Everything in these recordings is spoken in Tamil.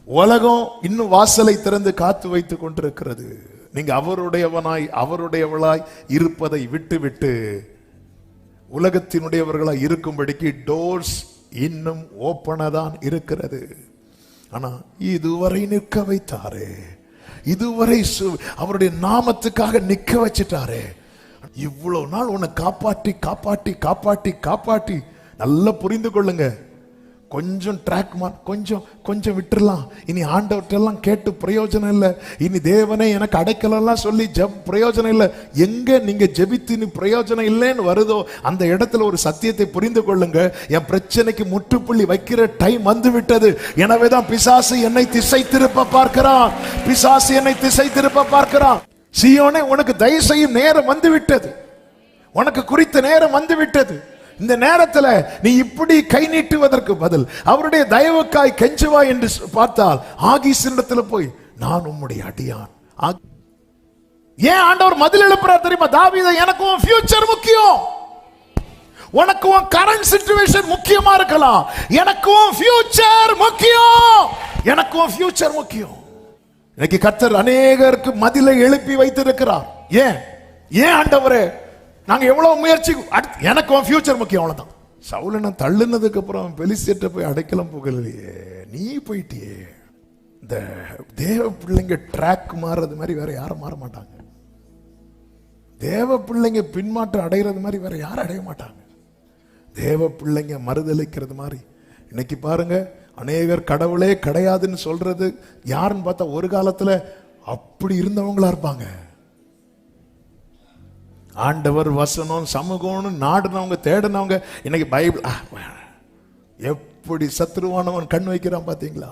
உலகம் இன்னும் வாசலை திறந்து காத்து வைத்துக் கொண்டிருக்கிறது. நீங்க அவருடையவனாய் அவருடையவளாய் இருப்பதை விட்டு விட்டு உலகத்தினுடையவர்களாய் இருக்கும்படிக்கு டோர்ஸ் இன்னும் ஓப்பனாதான் இருக்கிறது. ஆனா இதுவரை நிற்க வைத்தாரே, இதுவரை அவருடைய நாமத்துக்காக நிற்க வச்சிட்டாரே. இவ்வளவு நாள் உன்னை காப்பாற்றி காப்பாற்றி காப்பாற்றி காப்பாற்றி நல்லா புரிந்து கொள்ளுங்க. கொஞ்சம் ட்ராக் கொஞ்சம் கொஞ்சம் விட்டுறலாம். இனி ஆண்டவற்றெல்லாம் கேட்டு பிரயோஜனம் இல்லை. இனி தேவனே எனக்கு அடைக்கலெல்லாம் சொல்லி பிரயோஜனம் இல்லை. எங்க நீங்க ஜெபித்து இனி பிரயோஜனம் இல்லைன்னு வருதோ அந்த இடத்துல ஒரு சத்தியத்தை புரிந்து கொள்ளுங்க. என் பிரச்சனைக்கு முற்றுப்புள்ளி வைக்கிற டைம் வந்து விட்டது. எனவேதான் பிசாசு என்னை திசை திருப்ப பார்க்கிறான். பிசாசு என்னை திசை திருப்ப பார்க்கிறான். சீயோனே, உனக்கு தயவு செய்யும் நேரம் வந்து விட்டது. உனக்கு குறித்த நேரம் வந்து விட்டது. இந்த நேரத்தில் நீ இப்படி கை நீட்டுவதற்கு பதில் அவருடைய தயவுக்காய் கெஞ்சுவா என்று பார்த்தால் ஆகீசிடத்தில் போய், நான் உம்முடைய அடியான். ஏன் ஆண்டவர் மதில் எழுப்புறார் தெரியுமா? தாவீதே, எனக்கு உன் ஃபியூச்சர் முக்கியம். உனக்கு உன் கரண்ட் சிச்சுவேஷன் முக்கியமா இருக்கலாம். எனக்கு உன் ஃபியூச்சர் முக்கியம். எனக்கு உன் ஃபியூச்சர் முக்கியம். இன்னைக்கு கர்த்தர் அநேகருக்கு மதிலை எழுப்பி வைத்திருக்கிறார். ஏன் ஏன் ஆண்டவரே, நாங்க எவ்வளவு முயற்சி, எனக்கு உன் ஃபியூச்சர் முக்கியம். அவ்வளவுதான். சவுலை நான் தள்ளுனதுக்கு அப்புறம் பெலிஸ்தேட்ட போய் அடைக்கலம் போகலையே, நீ போயிட்டியே. இந்த தேவ பிள்ளைங்க ட்ராக் மாறுறது மாதிரி வேற யாரும் மாற மாட்டாங்க. தேவ பிள்ளைங்க பின்மாற்றம் அடைகிறது மாதிரி வேற யாரும் அடைய மாட்டாங்க. தேவ பிள்ளைங்க மறுதளிக்கிறது மாதிரி. இன்னைக்கு பாருங்க, அநேகர் கடவுளே கிடையாதுன்னு சொல்றது யாருன்னு பார்த்தா ஒரு காலத்துல அப்படி இருந்தவங்களா இருப்பாங்க. ஆண்டவர் வசனம் சமூகம்னு நாடுனவங்க தேடினவங்க இன்னைக்கு பைபிள் எப்படி சத்ருவானவன் கண் வைக்கிறான் பாத்தீங்களா?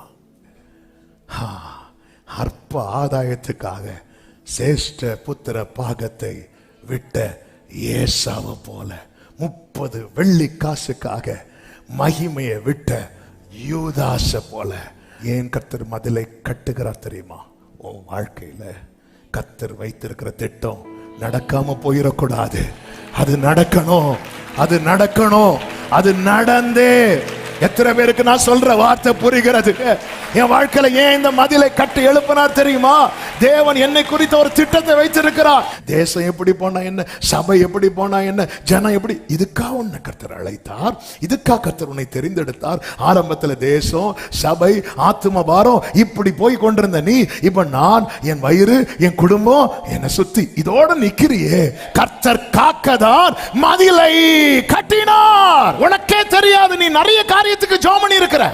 அற்ப ஆதாயத்துக்காக சேஷ்ட புத்திர பாகத்தை விட்ட ஏசாவை போல 30 வெள்ளி காசுக்காக மகிமையை விட்ட யூதாச போல ஏன் கர்த்தர் மதிலை கட்டுகிறார் தெரியுமா? உன் வாழ்க்கையில கர்த்தர் வைத்திருக்கிற திட்டம் நடக்காம போயிடக்கூடாது. அது நடக்கணும், அது நடக்கணும், அது நடந்தே. எத்தனை பேருக்கு நான் சொல்ற வார்த்தை புரிகிறது? என் வாழ்க்கையில ஏன் இந்த மதிலை கட்டி எழுப்பினார் தெரியுமா? தேவன் என்னை குறித்த ஒரு திட்டத்தை வைத்திருக்கிறார். தேசம் எப்படி போனா என்ன, சபை எப்படி போனா என்ன, ஜனம் எப்படி, இதுக்காக உன்னை கர்த்தர் அழைத்தார். இதுக்காக கர்த்தர் உன்னை தெரிந்தெடுத்தார். ஆரம்பத்துல தேசம், சபை, ஆத்தும பாரம் இப்படி போய் கொண்டிருந்த நீ, இப்ப நான், என் வயிறு, என் குடும்பம் என்னை சுத்தி இதோட நிக்கிறியே. கர்த்தர் காக்கதான் மதிலை கட்டினார். உனக்கே தெரியாது, நீ நிறைய காரியத்துக்கு ஜெபம் பண்ணி இருக்கிற.